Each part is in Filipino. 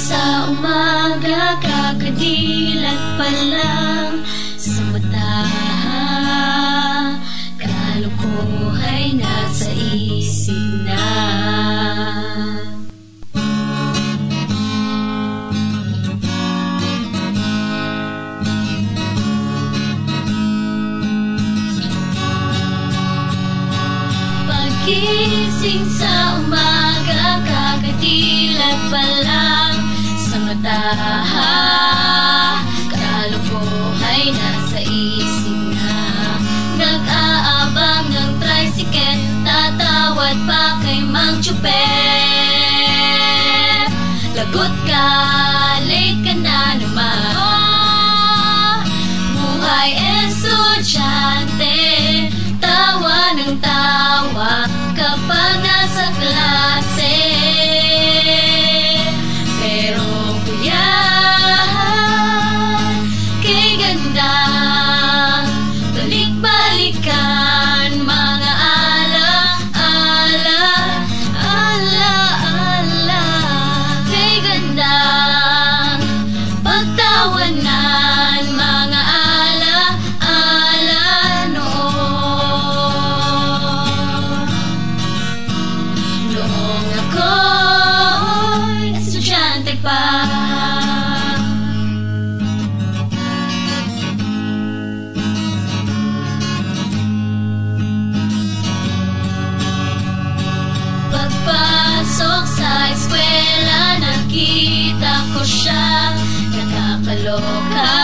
sa umaga, kakadilat pa lang sa mata. Kalokohay nasa isip na. Gising sa umaga, kakadilat pa lang sa mata. Kalokohay nasa isip na. Nag-aabang ng tricycle, tatawad pa kay Mang Chuper. Lagot ka, late ka na naman. Buhay estudyante, tawa ng tawa kapag nasa klase. Pero kuya, kay gandang balik-balikan mga ala-ala, kay gandang pagtawanan mga ala-ala noong ako'y estudyante pa. Pagpasok sa eskwela, nakita ko siya, nakakaloka.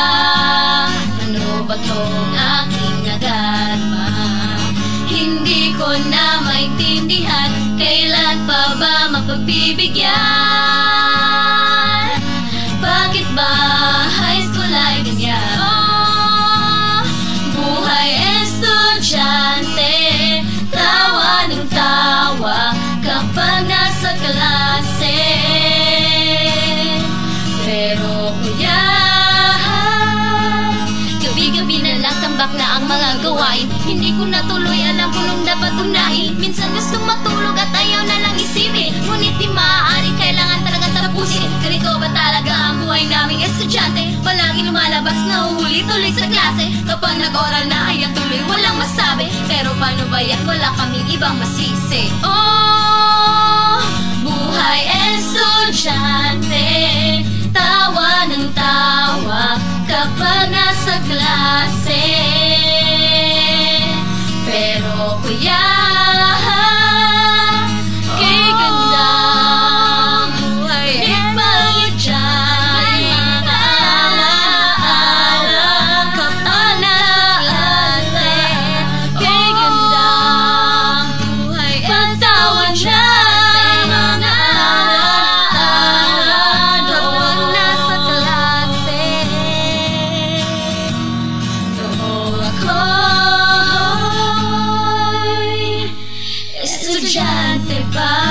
Ano ba tong aking nadarama? Hindi ko na maintindihan, kailan pa ba mapagbibigyan? Bakit ba high school ay ganyan? Buhay estudyante, tawa ng tawa kapag nasa klase. Pero kuya, gabi-gabi na lang tambak na ang mga gawain. Hindi ko na tuloy alam kung nung dapat unahin. Minsan gustong matulog at ayaw na lang isipin, ngunit di maaari, kailangan talaga tapusin. Ganito ba talaga ang buhay naming estudyante? Palagi lumalabas na uhuli tuloy sa klase. Kapag nag-oral na ay ang tuloy walang masabi. Pero paano ba yan? Wala kaming ibang masisi. Buhay estudyante, tawa ng tawa kapag nasa klase. Pero kuya, kay gandang buhay estudyante, ala-ala kapag nasa klase. Kay gandang buhay pagtawanan mga ala-ala kapag nasa klase. Noong ako'y estudyante pa.